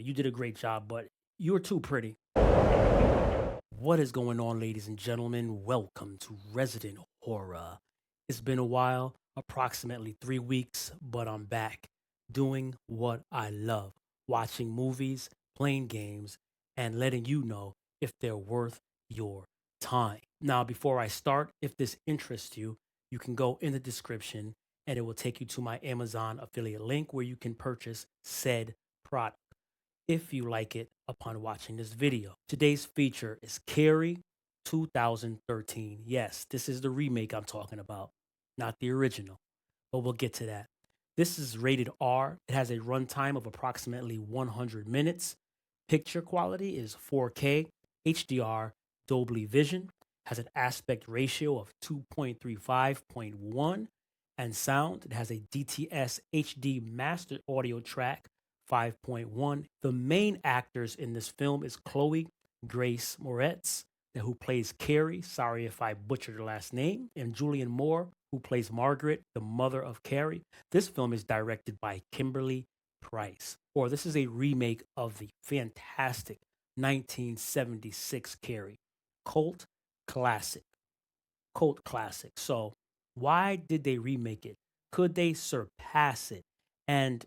You did a great job, but you were too pretty. What is going on, ladies and gentlemen? Welcome to Resident Horror. It's been a while, approximately 3 weeks, but I'm back doing what I love watching movies, playing games, and letting you know if they're worth your time. Now, before I start, if this interests you, you can go in the description and it will take you to my Amazon affiliate link where you can purchase said product if you like it upon watching this video. Today's feature is Carrie 2013. Yes, this is the remake I'm talking about, not the original, but we'll get to that. This is rated R. It has a runtime of approximately 100 minutes. Picture quality is 4K, HDR, Dolby Vision, has an aspect ratio of 2.35.1, and sound, it has a DTS HD master audio track 5.1. The main actors in this film is Chloe Grace Moretz, who plays Carrie. Sorry if I butchered her last name. And Julianne Moore, who plays Margaret, the mother of Carrie. This film is directed by Kimberly Price. Or this is a remake of the fantastic 1976 Carrie. Cult classic. Cult classic. So, why did they remake it? Could they surpass it? And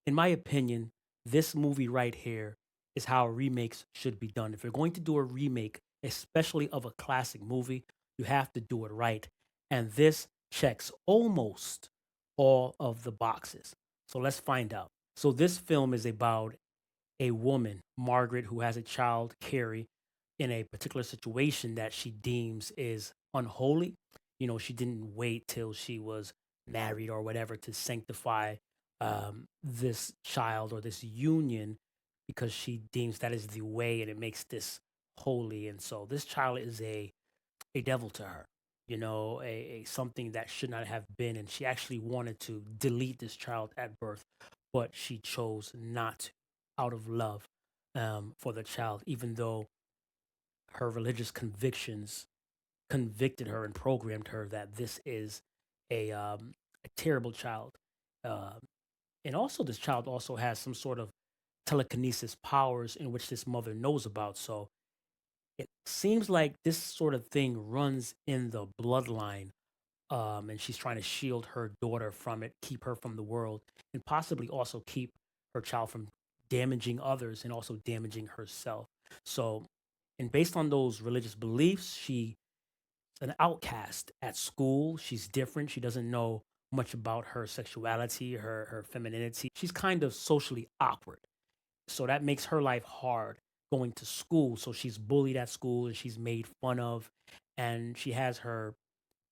in my opinion, this movie right here is how remakes should be done. If you're going to do a remake, especially of a classic movie, you have to do it right. And this checks almost all of the boxes. So let's find out. So this film is about a woman, Margaret, who has a child, Carrie, in a particular situation that she deems is unholy. She didn't wait till she was married or whatever to sanctify this child or this union because she deems that is the way and it makes this holy. And so this child is a devil to her, a something that should not have been. And she actually wanted to delete this child at birth, but she chose not to out of love for the child, even though her religious convictions convicted her and programmed her that this is a terrible child. Uh, and also, this child also has some sort of telekinesis powers in which this mother knows about. So it seems like this sort of thing runs in the bloodline, and she's trying to shield her daughter from it, keep her from the world, and possibly also keep her child from damaging others and also damaging herself. So, and based on those religious beliefs, she's an outcast at school. She's different. She doesn't know much about her sexuality, her femininity. She's kind of socially awkward. So that makes her life hard going to school. So she's bullied at school and she's made fun of, and she has her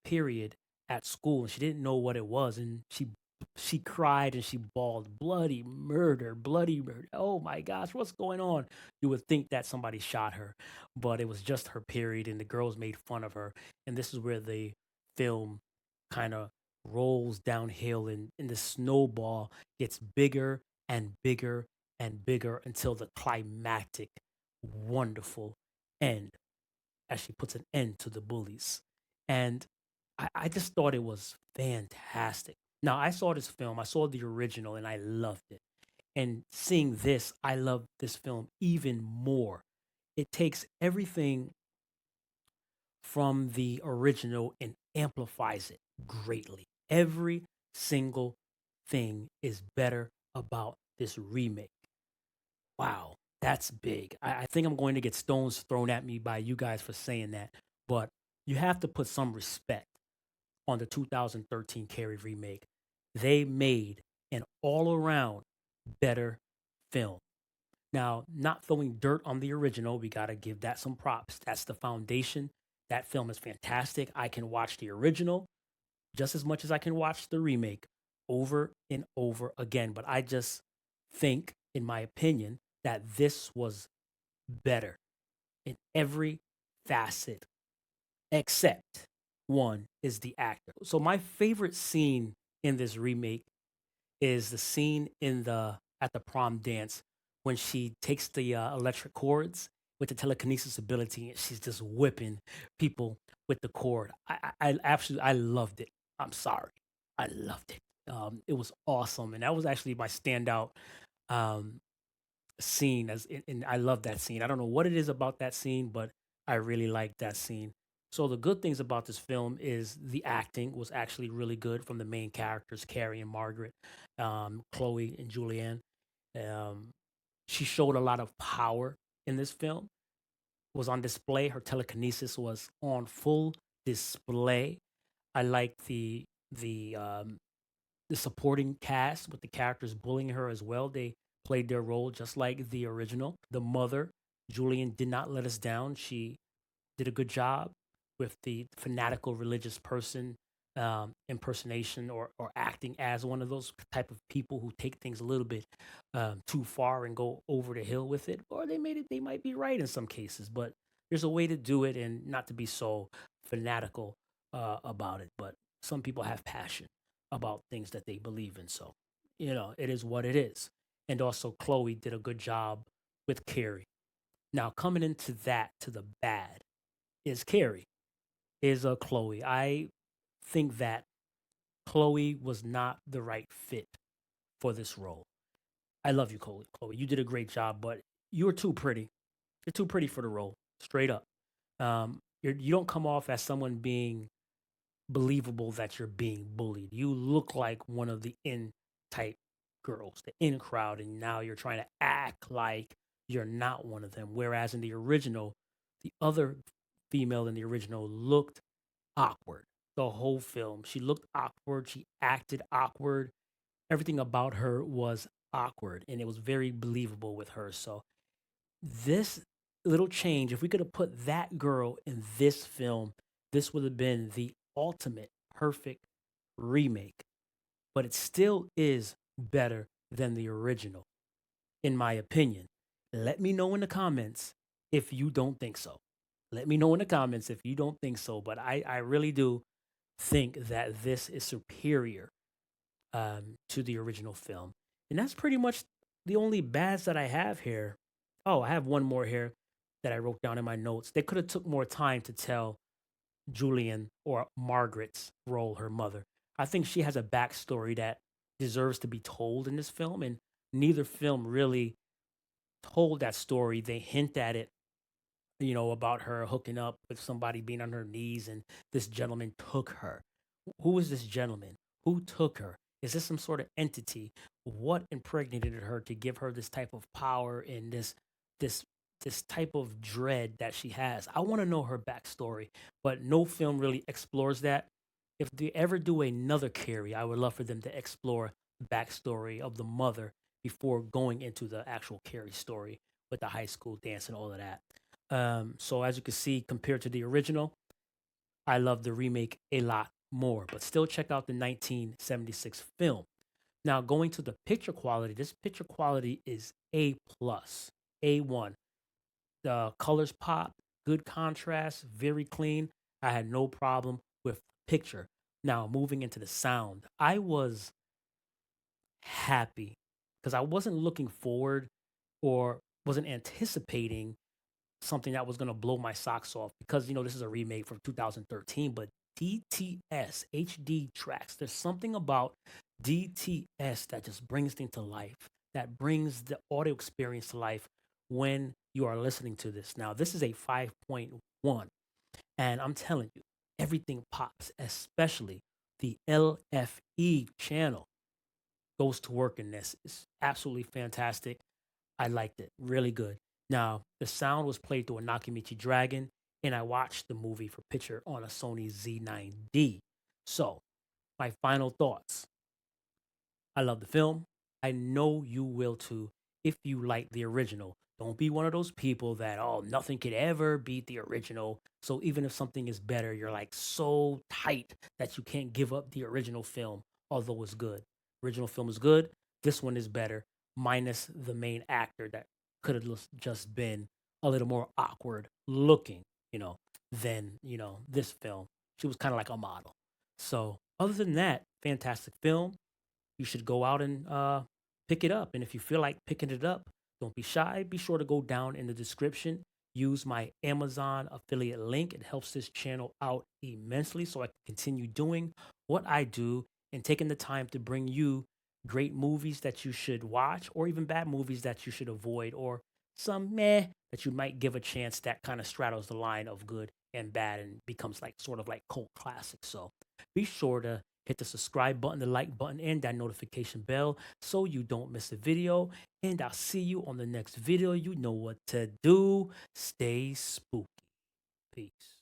period at school and she didn't know what it was, and she cried and she bawled bloody murder, bloody murder. Oh my gosh, what's going on? You would think that somebody shot her, but it was just her period and the girls made fun of her. And this is where the film kind of rolls downhill, and the snowball gets bigger and bigger and bigger until the climactic wonderful end as she puts an end to the bullies. And I just thought it was fantastic. Now, I saw this film, I saw the original, and I loved it. And seeing this, I love this film even more. It takes everything from the original and amplifies it greatly. Every single thing is better about this remake. Wow, that's big. I think I'm going to get stones thrown at me by you guys for saying that, but you have to put some respect on the 2013 Carrie remake. They made an all around better film. Now, not throwing dirt on the original, we got to give that some props. That's the foundation. That film is fantastic. I can watch the original just as much as I can watch the remake over and over again. But I just think, in my opinion, that this was better in every facet except one is the actor. So my favorite scene in this remake is the scene in the at the prom dance when she takes the electric cords with the telekinesis ability and she's just whipping people with the cord. I absolutely I loved it. I'm sorry, I loved it. It was awesome, and that was actually my standout um, scene and I love that scene. I don't know what it is about that scene, but I really like that scene. So the good things about this film is the acting was actually really good from the main characters, Carrie and Margaret, Chloe and Julianne. Um, she showed a lot of power in this film. Was on display. Her telekinesis was on full display. I like the supporting cast with the characters bullying her as well. They played their role just like the original. The mother, Julian, did not let us down. She did a good job with the fanatical religious person impersonation or acting as one of those type of people who take things a little bit too far and go over the hill with it. Or they made it. They might be right in some cases, but there's a way to do it and not to be so fanatical about it. But some people have passion about things that they believe in. So, it is what it is. And also, Chloe did a good job with Carrie. Now, coming into that to the bad is Carrie, is Chloe. I think that Chloe was not the right fit for this role. I love you, Chloe. Chloe, you did a great job, but you were too pretty. You're too pretty for the role, straight up. You don't come off as someone being believable that you're being bullied. You look like one of the in type girls, the in crowd, and now you're trying to act like you're not one of them. Whereas in the original, the other female in the original looked awkward the whole film. She looked awkward. She acted awkward. Everything about her was awkward, and it was very believable with her. So this little change, if we could have put that girl in this film, this would have been the ultimate perfect remake. But it still is better than the original, in my opinion. Let me know in the comments if you don't think so. Let me know in the comments if you don't think so. But I really do think that this is superior to the original film. And that's pretty much the only bads that I have here. Oh, I have one more here that I wrote down in my notes. They could have took more time to tell Julian or Margaret's role, her mother. I think she has a backstory that deserves to be told in this film, and neither film really told that story. They hint at it, about her hooking up with somebody being on her knees and this gentleman took her. Who is this gentleman? Who took her? Is this some sort of entity? What impregnated her to give her this type of power and this this type of dread that she has? I want to know her backstory, but no film really explores that. If they ever do another Carrie, I would love for them to explore the backstory of the mother before going into the actual Carrie story with the high school dance and all of that. So as you can see, compared to the original, I love the remake a lot more. But still, check out the 1976 film. Now, going to the picture quality, this picture quality is A plus, A1. The colors pop, good contrast, very clean. I had no problem with the picture. Now, moving into the sound, I was happy because I wasn't looking forward or wasn't anticipating something that was going to blow my socks off because this is a remake from 2013, but DTS HD tracks, there's something about DTS that just brings things to life, that brings the audio experience to life when you are listening to this. Now this is a 5.1, and I'm telling you, everything pops, especially the LFE channel goes to work in this. It's absolutely fantastic. I liked it. Really good. Now, the sound was played through a Nakamichi Dragon, and I watched the movie for picture on a Sony Z9D. So, my final thoughts. I love the film. I know you will too if you like the original. Don't be one of those people that, oh, nothing could ever beat the original. So even if something is better, you're like so tight that you can't give up the original film, although it's good. Original film is good. This one is better, minus the main actor that could have just been a little more awkward looking, than, this film. She was kind of like a model. So other than that, fantastic film. You should go out and pick it up. And if you feel like picking it up, don't be shy. Be sure to go down in the description. Use my Amazon affiliate link. It helps this channel out immensely so I can continue doing what I do and taking the time to bring you great movies that you should watch, or even bad movies that you should avoid, or some meh that you might give a chance that kind of straddles the line of good and bad and becomes like sort of like cult classics. So be sure to hit the subscribe button, the like button, and that notification bell so you don't miss a video. And I'll see you on the next video. You know what to do. Stay spooky. Peace.